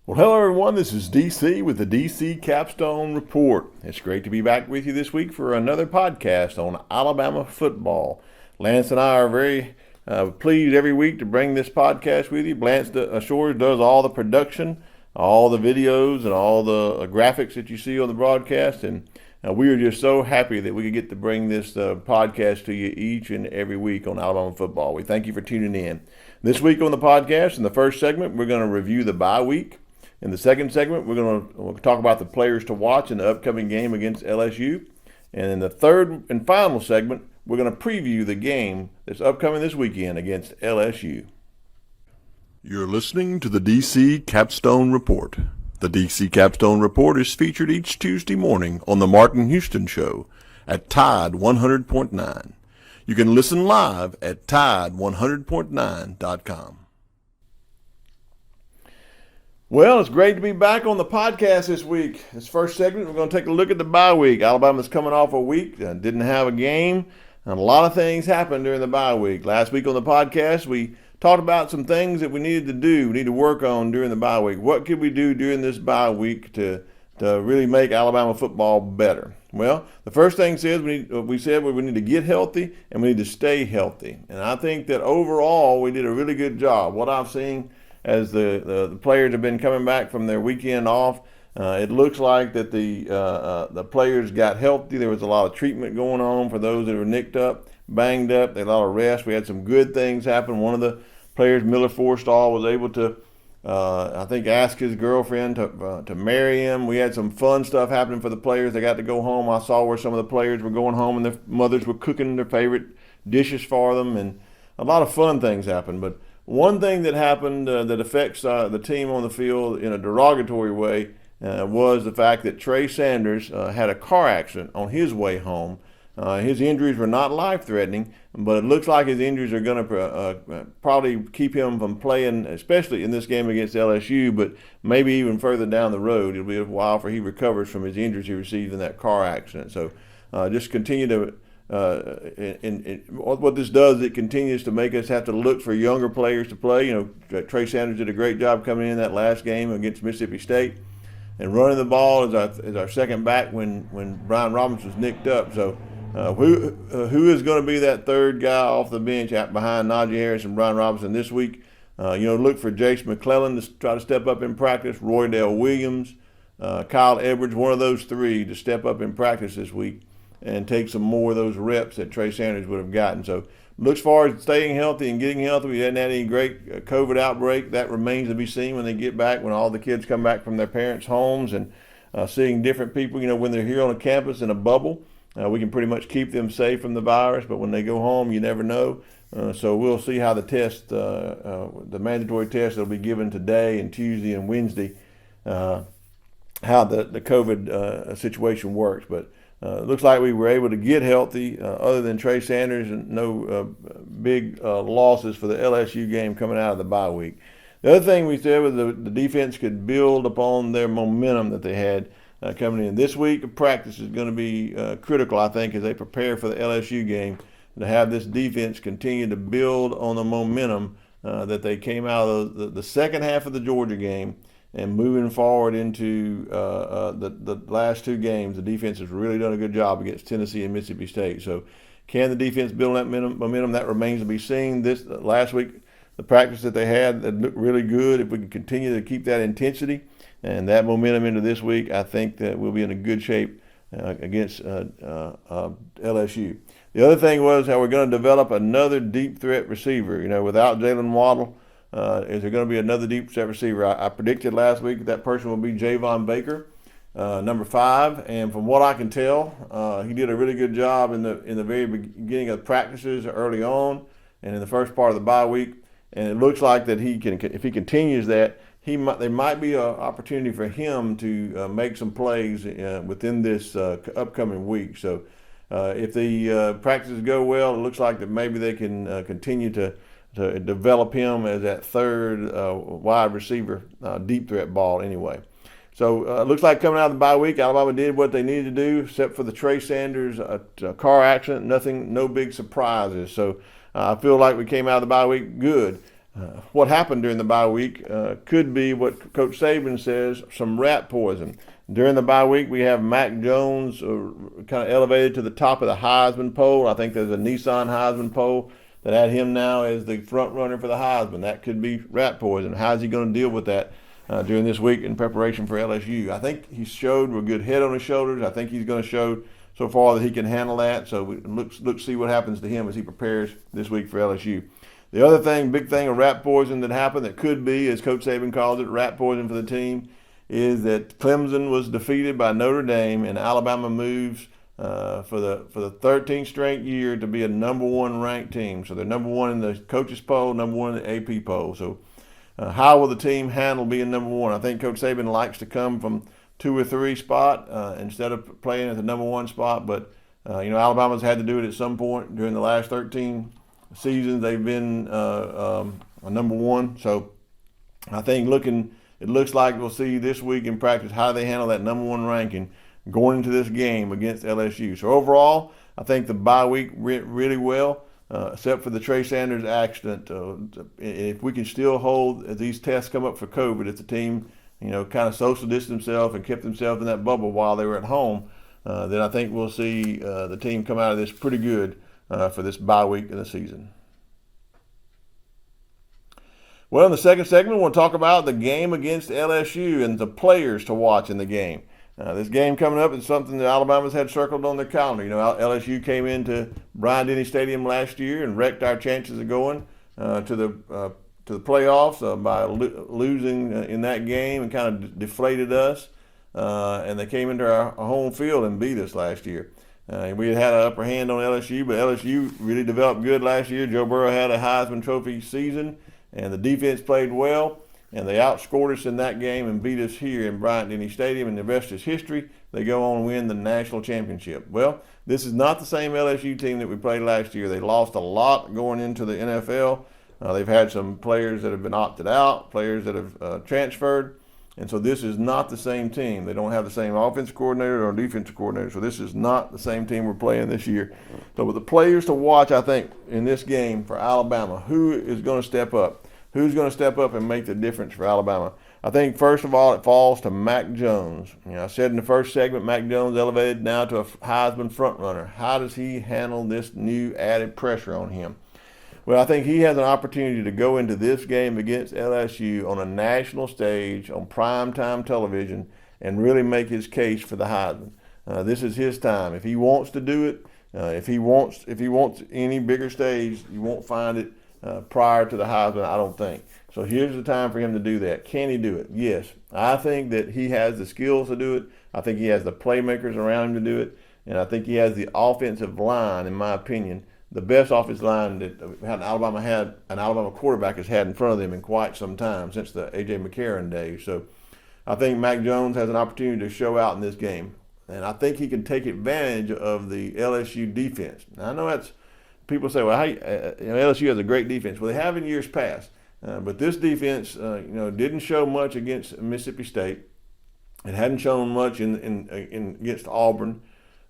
Well, hello everyone. This is DC with the DC Capstone Report. It's great to be back with you this week for another podcast on Alabama football. Lance and I are very pleased every week to bring this podcast with you. Lance Ashores does all the production, all the videos, and all the graphics that you see on the broadcast, and we are just so happy that we could get to bring this podcast to you each and every week on Alabama football. We thank you for tuning in. This week on the podcast, in the first segment, we're going to review the bye week. In the second segment, we'll talk about the players to watch in the upcoming game against LSU. And in the third and final segment, we're going to preview the game that's upcoming this weekend against LSU. You're listening to the DC Capstone Report. The DC Capstone Report is featured each Tuesday morning on the Martin Houston Show at Tide 100.9. You can listen live at Tide100.9.com. Well, it's great to be back on the podcast this week. This first segment, we're going to take a look at the bye week. Alabama's coming off a week, didn't have a game, and a lot of things happened during the bye week. Last week on the podcast, we talked about some things that we needed to do, we need to work on during the bye week. What could we do during this bye week to really make Alabama football better? Well, the first thing says we need to get healthy and we need to stay healthy. And I think that overall we did a really good job. What I've seen as the players have been coming back from their weekend off, it looks like that the players got healthy. There was a lot of treatment going on for those that were nicked up, banged up. They had a lot of rest. We had some good things happen. One of the players, Miller Forstall, was able to, I think, ask his girlfriend to marry him. We had some fun stuff happening for the players. They got to go home. I saw where some of the players were going home and their mothers were cooking their favorite dishes for them, and a lot of fun things happened. But one thing that happened that affects the team on the field in a derogatory way was the fact that Trey Sanders had a car accident on his way home. His injuries were not life-threatening, but it looks like his injuries are going to probably keep him from playing, especially in this game against LSU, but maybe even further down the road. It'll be a while before he recovers from his injuries he received in that car accident. So just continue to what this does, it continues to make us have to look for younger players to play. You know, Trey Sanders did a great job coming in that last game against Mississippi State and running the ball as our second back when Brian Robinson was nicked up. So who is going to be that third guy off the bench out behind Najee Harris and Brian Robinson this week? Look for Jace McClellan to try to step up in practice, Roydell Williams, Kyle Edwards, one of those three to step up in practice this week and take some more of those reps that Trey Sanders would have gotten. So looks forward to staying healthy and getting healthy. We hadn't had any great COVID outbreak. That remains to be seen when they get back, when all the kids come back from their parents' homes and seeing different people. You know, when they're here on a campus in a bubble, we can pretty much keep them safe from the virus, but when they go home, you never know. So we'll see how the test, the mandatory test that will be given today and Tuesday and Wednesday, how the COVID situation works. But it looks like we were able to get healthy, other than Trey Sanders, and no big losses for the LSU game coming out of the bye week. The other thing we said was the defense could build upon their momentum that they had coming in. This week of practice is going to be critical, I think, as they prepare for the LSU game, to have this defense continue to build on the momentum that they came out of the second half of the Georgia game. And moving forward into the last two games, the defense has really done a good job against Tennessee and Mississippi State. So can the defense build that momentum? That remains to be seen. This last week, the practice that they had that looked really good. If we can continue to keep that intensity and that momentum into this week, I think that we'll be in a good shape against LSU. The other thing was how we're going to develop another deep threat receiver. You know, without Jalen Waddle, is there going to be another deep threat receiver? I predicted last week that person will be Javon Baker, number 5. And from what I can tell, he did a really good job in the very beginning of practices early on and in the first part of the bye week. And it looks like that he can, if he continues that, there might be an opportunity for him to make some plays within this upcoming week. So if the practices go well, it looks like that maybe they can continue to develop him as that third wide receiver deep threat ball anyway. So it looks like coming out of the bye week, Alabama did what they needed to do, except for the Trey Sanders car accident. No big surprises. So I feel like we came out of the bye week good. what happened during the bye week could be what Coach Saban says, some rat poison. During the bye week, we have Mac Jones kind of elevated to the top of the Heisman poll. I think there's a Nissan Heisman poll that had him now as the front runner for the Heisman. That could be rat poison. How's he going to deal with that during this week in preparation for LSU? I think he showed a good head on his shoulders. I think he's going to show so far that he can handle that. So look, see what happens to him as he prepares this week for LSU. The other thing, big thing of rat poison that happened that could be, as Coach Saban calls it, rat poison for the team, is that Clemson was defeated by Notre Dame and Alabama moves for the 13th straight year to be a number one ranked team. So they're number one in the coaches poll, number one in the AP poll. So how will the team handle being number one? I think Coach Saban likes to come from 2 or 3 spot instead of playing at the number one spot. But Alabama's had to do it at some point during the last 13 seasons. They've been a number one. So I think it looks like we'll see this week in practice how they handle that number one ranking going into this game against LSU. So overall, I think the bye week went really well, except for the Trey Sanders accident. If we can still hold as these tests come up for COVID, if the team kind of social distanced themselves and kept themselves in that bubble while they were at home, then I think we'll see the team come out of this pretty good for this bye week of the season. Well, in the second segment, we'll talk about the game against LSU and the players to watch in the game. This game coming up is something that Alabama's had circled on their calendar. LSU came into Bryant-Denny Stadium last year and wrecked our chances of going to the playoffs by losing in that game and kind of deflated us. And they came into our home field and beat us last year. We had an upper hand on LSU, but LSU really developed good last year. Joe Burrow had a Heisman Trophy season, and the defense played well, and they outscored us in that game and beat us here in Bryant-Denny Stadium, and the rest is history. They go on and win the national championship. Well, this is not the same LSU team that we played last year. They lost a lot going into the NFL. They've had some players that have been opted out, players that have transferred. And so this is not the same team. They don't have the same offensive coordinator or defensive coordinator. So this is not the same team we're playing this year. So with the players to watch, I think, in this game for Alabama, who is going to step up? Who's going to step up and make the difference for Alabama? I think, first of all, it falls to Mac Jones. I said in the first segment, Mac Jones elevated now to a Heisman frontrunner. How does he handle this new added pressure on him? Well, I think he has an opportunity to go into this game against LSU on a national stage, on primetime television, and really make his case for the Heisman. This is his time. If he wants to do it, if he wants any bigger stage, you won't find it prior to the Heisman, I don't think. So here's the time for him to do that. Can he do it? Yes. I think that he has the skills to do it. I think he has the playmakers around him to do it. And I think he has the offensive line, in my opinion, the best offensive line that an Alabama quarterback has had in front of them in quite some time, since the A.J. McCarron days. So I think Mac Jones has an opportunity to show out in this game. And I think he can take advantage of the LSU defense. Now, I know that's people say, well, LSU has a great defense. Well, they have in years past. But this defense, didn't show much against Mississippi State. It hadn't shown much in against Auburn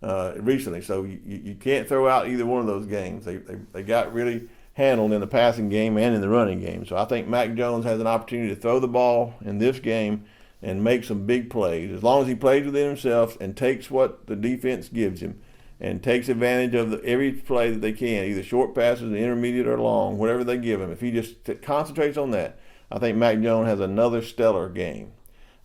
recently. So you can't throw out either one of those games. They got really handled in the passing game and in the running game. So I think Mac Jones has an opportunity to throw the ball in this game and make some big plays. As long as he plays within himself and takes what the defense gives him and takes advantage of every play that they can, either short passes, intermediate or long, whatever they give him. If he just concentrates on that, I think Mac Jones has another stellar game.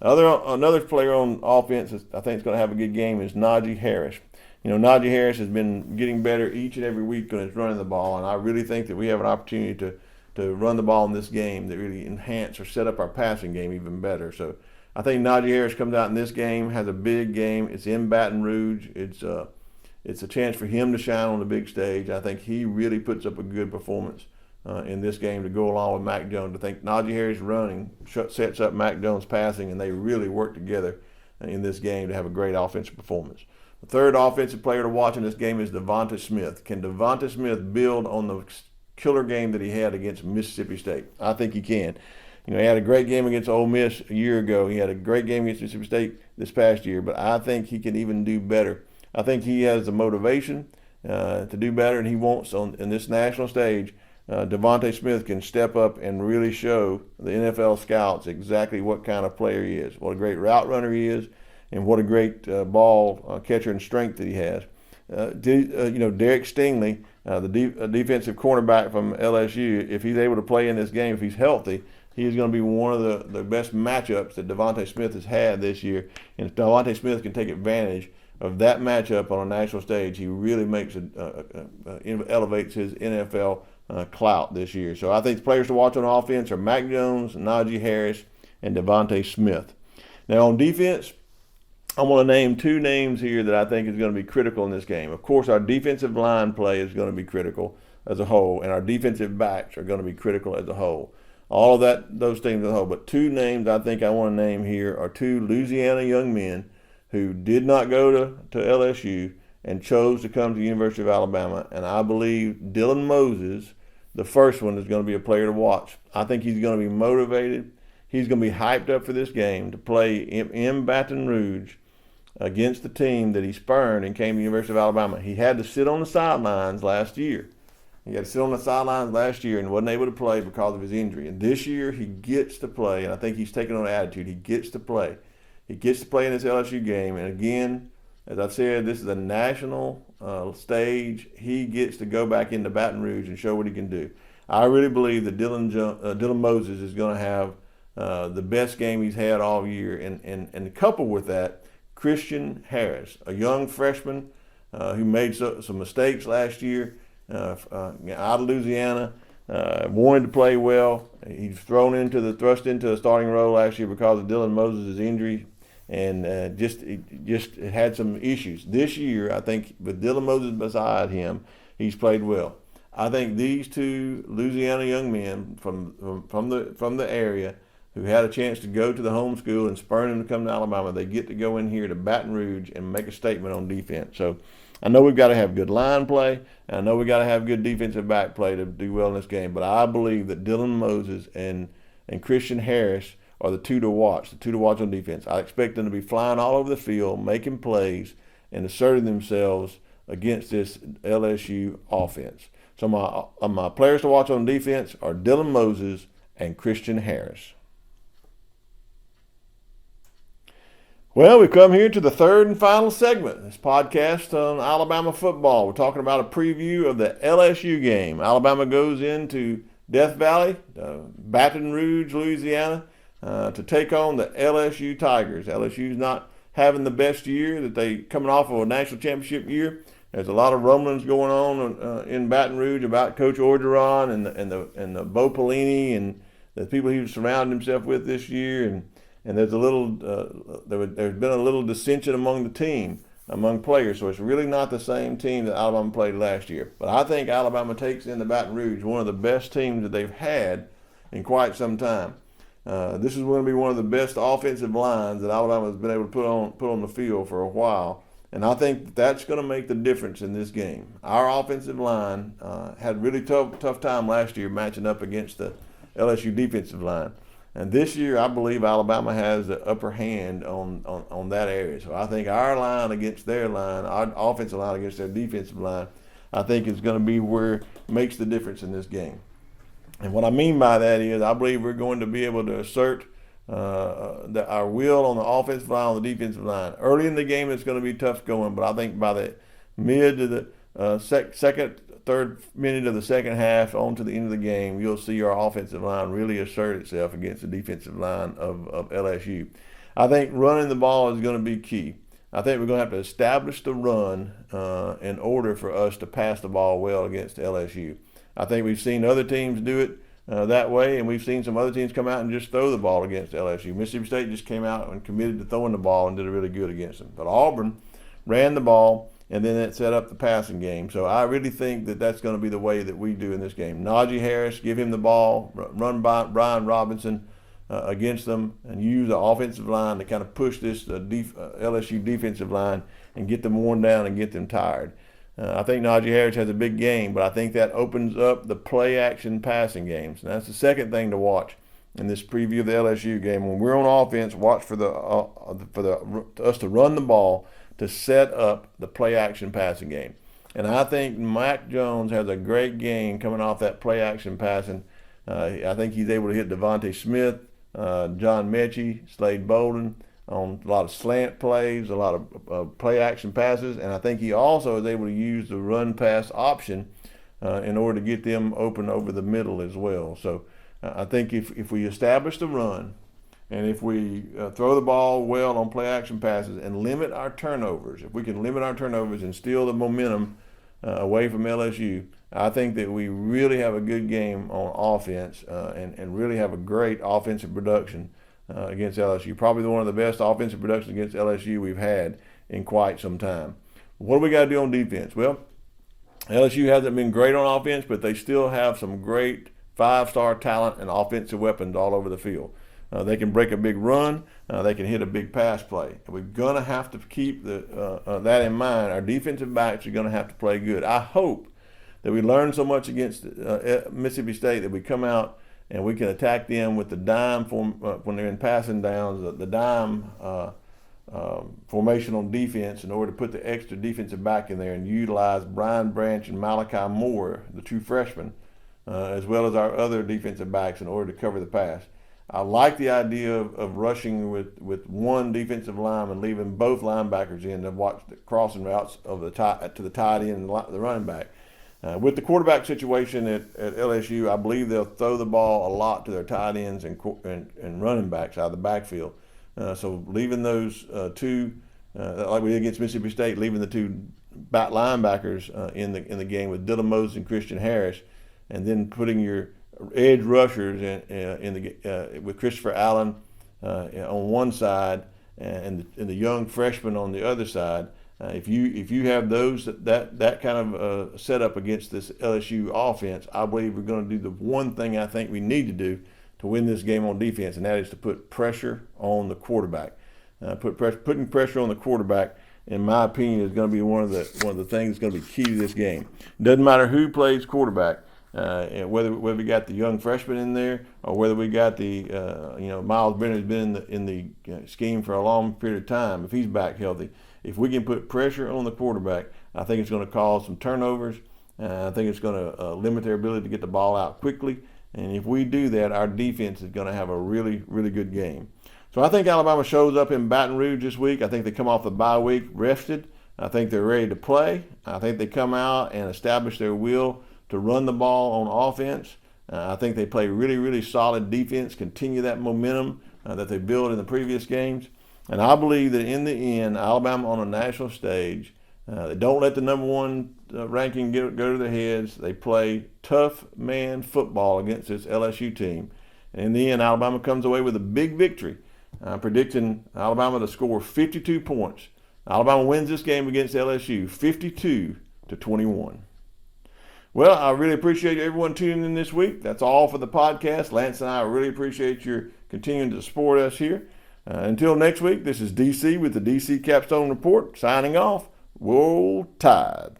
Another player on offense I think is going to have a good game is Najee Harris. Najee Harris has been getting better each and every week when he's running the ball, and I really think that we have an opportunity to run the ball in this game that really enhance or set up our passing game even better. So I think Najee Harris comes out in this game, has a big game. It's in Baton Rouge. It's a chance for him to shine on the big stage. I think he really puts up a good performance in this game to go along with Mac Jones. I think Najee Harris running sets up Mac Jones passing, and they really work together in this game to have a great offensive performance. The third offensive player to watch in this game is Devonta Smith. Can Devonta Smith build on the killer game that he had against Mississippi State? I think he can. He had a great game against Ole Miss a year ago. He had a great game against Mississippi State this past year, but I think he can even do better. I think he has the motivation to do better, and he wants in this national stage Devonta Smith can step up and really show the NFL scouts exactly what kind of player he is, what a great route runner he is, and what a great ball catcher and strength that he has. Derek Stingley, the defensive cornerback from LSU, if he's able to play in this game, if he's healthy, he's going to be one of the best matchups that Devonta Smith has had this year. And if Devonta Smith can take advantage of that matchup on a national stage, he really makes elevates his NFL clout this year. So I think the players to watch on offense are Mac Jones, Najee Harris, and Devonta Smith. Now on defense, I want to name two names here that I think is going to be critical in this game. Of course, our defensive line play is going to be critical as a whole, and our defensive backs are going to be critical as a whole. All of those things as a whole. But two names I think I want to name here are two Louisiana young men who did not go to LSU and chose to come to the University of Alabama. And I believe Dylan Moses, the first one, is going to be a player to watch. I think he's going to be motivated. He's going to be hyped up for this game to play in Baton Rouge against the team that he spurned and came to the University of Alabama. He had to sit on the sidelines last year. He had to sit on the sidelines last year and wasn't able to play because of his injury. And this year he gets to play, and I think he's taking on an attitude. He gets to play. He gets to play in this LSU game. And again, as I said, this is a national stage. He gets to go back into Baton Rouge and show what he can do. I really believe that Dylan Moses is going to have the best game he's had all year. And coupled with that, Christian Harris, a young freshman who made some mistakes last year out of Louisiana, wanted to play well. He's thrust into a starting role last year because of Dylan Moses' injury, and just had some issues. This year, I think with Dylan Moses beside him, he's played well. I think these two Louisiana young men from the area who had a chance to go to the home school and spurn them to come to Alabama, they get to go in here to Baton Rouge and make a statement on defense. So I know we've got to have good line play, and I know we've got to have good defensive back play to do well in this game, but I believe that Dylan Moses and Christian Harris are the two to watch on defense. I expect them to be flying all over the field, making plays, and asserting themselves against this LSU offense. So my players to watch on defense are Dylan Moses and Christian Harris. Well, we've come here to the third and final segment of this podcast on Alabama football. We're talking about a preview of the LSU game. Alabama goes into Death Valley, Baton Rouge, Louisiana, to take on the LSU Tigers. LSU's not having the best year that they coming off of a national championship year. There's a lot of rumblings going on in Baton Rouge about Coach Orgeron and the Bo Pelini and the people he surrounded himself with this year, and there's there's been a little dissension among the team, among players. So it's really not the same team that Alabama played last year. But I think Alabama takes into Baton Rouge one of the best teams that they've had in quite some time. This is going to be one of the best offensive lines that Alabama has been able to put on the field for a while. And I think that's going to make the difference in this game. Our offensive line had a really tough time last year matching up against the LSU defensive line. And this year, I believe Alabama has the upper hand on that area. So I think our line against their line, our offensive line against their defensive line, I think is going to be where it makes the difference in this game. And what I mean by that is I believe we're going to be able to assert our will on the offensive line, on the defensive line. Early in the game, it's going to be tough going, but I think by the mid to the third minute of the second half on to the end of the game, you'll see our offensive line really assert itself against the defensive line of LSU. I think running the ball is going to be key. I think we're going to have to establish the run in order for us to pass the ball well against LSU. I think we've seen other teams do it that way, and we've seen some other teams come out and just throw the ball against LSU. Mississippi State just came out and committed to throwing the ball and did it really good against them. But Auburn ran the ball, and then it set up the passing game. So I really think that that's going to be the way that we do in this game. Najee Harris, give him the ball, run by Brian Robinson against them, and use the offensive line to kind of push this LSU defensive line and get them worn down and get them tired. I think Najee Harris has a big game, but I think that opens up the play-action passing games. And that's the second thing to watch in this preview of the LSU game. When we're on offense, watch for us to run the ball to set up the play-action passing game. And I think Mac Jones has a great game coming off that play action passing. I think he's able to hit Devonta Smith, John Mechie, Slade Bolden on a lot of slant plays, a lot of play action passes, and I think he also is able to use the run pass option in order to get them open over the middle as well. So I think if we establish the run, and if we throw the ball well on play action passes and limit our turnovers, if we can limit our turnovers and steal the momentum away from LSU, I think that we really have a good game on offense and really have a great offensive production against LSU. Probably one of the best offensive productions against LSU we've had in quite some time. What do we got to do on defense? Well, LSU hasn't been great on offense, but they still have some great five-star talent and offensive weapons all over the field. They can break a big run. They can hit a big pass play. And we're going to have to keep that in mind. Our defensive backs are going to have to play good. I hope that we learn so much against Mississippi State that we come out and we can attack them with the dime when they're in passing downs, the dime formation on defense in order to put the extra defensive back in there and utilize Brian Branch and Malachi Moore, the two freshmen, as well as our other defensive backs in order to cover the pass. I like the idea of rushing with one defensive lineman, leaving both linebackers in to watch the crossing routes of the to the tight end and the running back. With the quarterback situation at LSU, I believe they'll throw the ball a lot to their tight ends and running backs out of the backfield. So leaving those two, like we did against Mississippi State, leaving the two back linebackers in the game with Dylan Moses and Christian Harris, and then putting your edge rushers with Christopher Allen on one side and the young freshman on the other side. If you have that kind of setup against this LSU offense, I believe we're going to do the one thing I think we need to do to win this game on defense, and that is to put pressure on the quarterback. Putting pressure on the quarterback, in my opinion, is going to be one of the things that's going to be key to this game. Doesn't matter who plays quarterback. Whether we got the young freshman in there or whether we got the Miles Brenner's been in the scheme for a long period of time, if he's back healthy, if we can put pressure on the quarterback, I think it's going to cause some turnovers. I think it's going to limit their ability to get the ball out quickly. And if we do that, our defense is going to have a really, really good game. So I think Alabama shows up in Baton Rouge this week. I think they come off the bye week rested. I think they're ready to play. I think they come out and establish their will to run the ball on offense. I think they play really, really solid defense, continue that momentum that they built in the previous games. And I believe that in the end, Alabama on a national stage, they don't let the number one ranking go to their heads. They play tough man football against this LSU team. And in the end, Alabama comes away with a big victory. I'm predicting Alabama to score 52 points. Alabama wins this game against LSU 52-21. Well, I really appreciate everyone tuning in this week. That's all for the podcast. Lance and I really appreciate your continuing to support us here. Until next week, this is DC with the DC Capstone Report, signing off. Roll Tide.